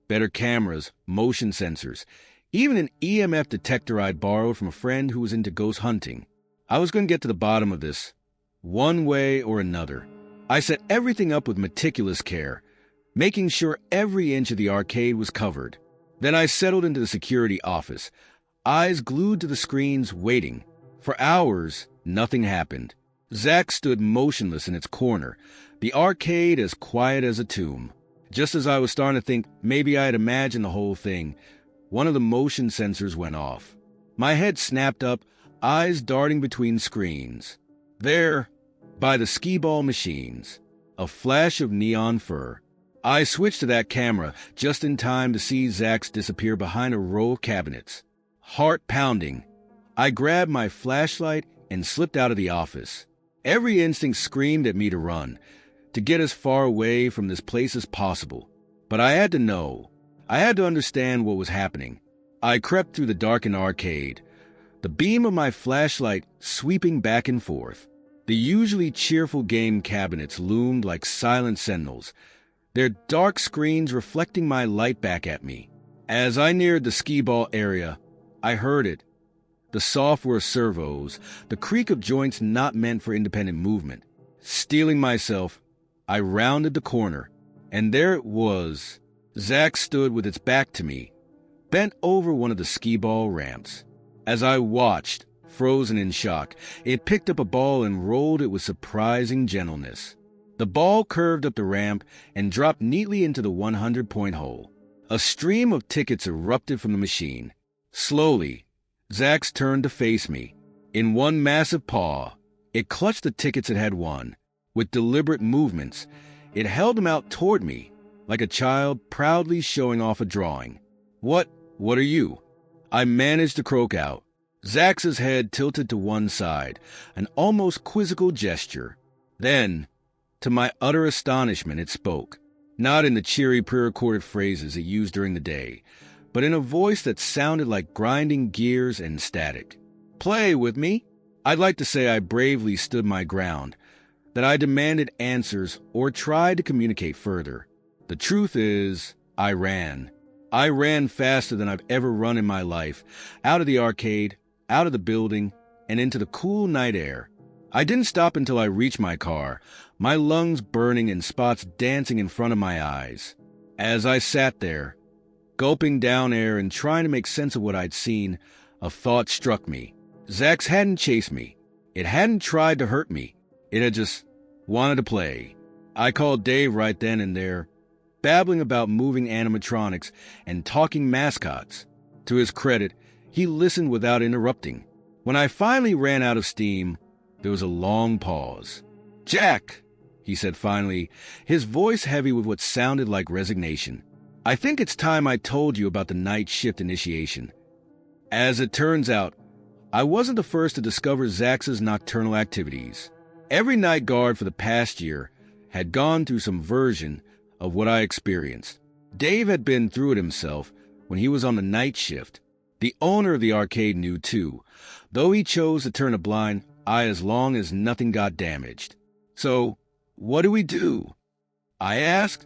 Better cameras, motion sensors, even an EMF detector I'd borrowed from a friend who was into ghost hunting. I was going to get to the bottom of this, one way or another. I set everything up with meticulous care, making sure every inch of the arcade was covered. Then I settled into the security office, eyes glued to the screens, waiting. For hours, nothing happened. Zax stood motionless in its corner, the arcade as quiet as a tomb. Just as I was starting to think maybe I had imagined the whole thing, one of the motion sensors went off. My head snapped up, eyes darting between screens. There, by the skee-ball machines, a flash of neon fur. I switched to that camera just in time to see Zax disappear behind a row of cabinets. Heart pounding, I grabbed my flashlight and slipped out of the office. Every instinct screamed at me to run, to get as far away from this place as possible. But I had to know. I had to understand what was happening. I crept through the darkened arcade, the beam of my flashlight sweeping back and forth. The usually cheerful game cabinets loomed like silent sentinels, their dark screens reflecting my light back at me. As I neared the skee-ball area, I heard it. The software servos, the creak of joints not meant for independent movement. Steeling myself, I rounded the corner, and there it was. Zax stood with its back to me, bent over one of the skee-ball ramps. As I watched, frozen in shock, it picked up a ball and rolled it with surprising gentleness. The ball curved up the ramp and dropped neatly into the 100-point hole. A stream of tickets erupted from the machine. Slowly, Zax turned to face me. In one massive paw, it clutched the tickets it had won. With deliberate movements, it held them out toward me, like a child proudly showing off a drawing. What are you?" I managed to croak out. Zax's head tilted to one side, an almost quizzical gesture. Then, to my utter astonishment, it spoke, not in the cheery pre-recorded phrases it used during the day, but in a voice that sounded like grinding gears and static. "Play with me?" I'd like to say I bravely stood my ground, that I demanded answers or tried to communicate further. The truth is, I ran. I ran faster than I've ever run in my life, out of the arcade, out of the building, and into the cool night air. I didn't stop until I reached my car, my lungs burning and spots dancing in front of my eyes. As I sat there, gulping down air and trying to make sense of what I'd seen, a thought struck me. Zax hadn't chased me. It hadn't tried to hurt me. It had just wanted to play. I called Dave right then and there, babbling about moving animatronics and talking mascots. To his credit, he listened without interrupting. When I finally ran out of steam, there was a long pause. "Jack," he said finally, his voice heavy with what sounded like resignation. "I think it's time I told you about the night shift initiation. As it turns out, I wasn't the first to discover Zax's nocturnal activities. Every night guard for the past year had gone through some version of what I experienced. Dave had been through it himself when he was on the night shift. The owner of the arcade knew too, though he chose to turn a blind eye as long as nothing got damaged. So, what do we do? I asked,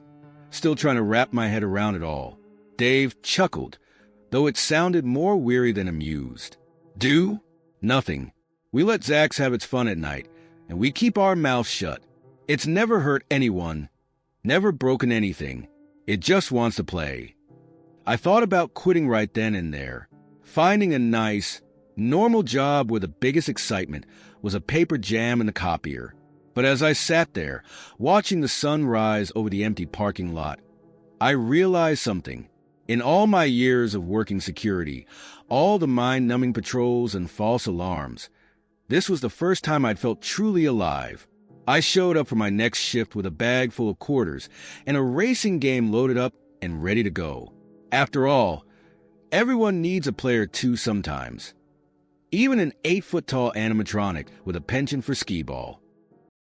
still trying to wrap my head around it all. Dave chuckled, though it sounded more weary than amused. Do? Nothing. We let Zax have its fun at night, and we keep our mouths shut. It's never hurt anyone, never broken anything. It just wants to play. I thought about quitting right then and there. Finding a nice, normal job where the biggest excitement was a paper jam in the copier. But as I sat there, watching the sun rise over the empty parking lot, I realized something. In all my years of working security, all the mind-numbing patrols and false alarms, this was the first time I'd felt truly alive. I showed up for my next shift with a bag full of quarters and a racing game loaded up and ready to go. After all, everyone needs a player too sometimes. Even an 8-foot-tall animatronic with a penchant for skee-ball.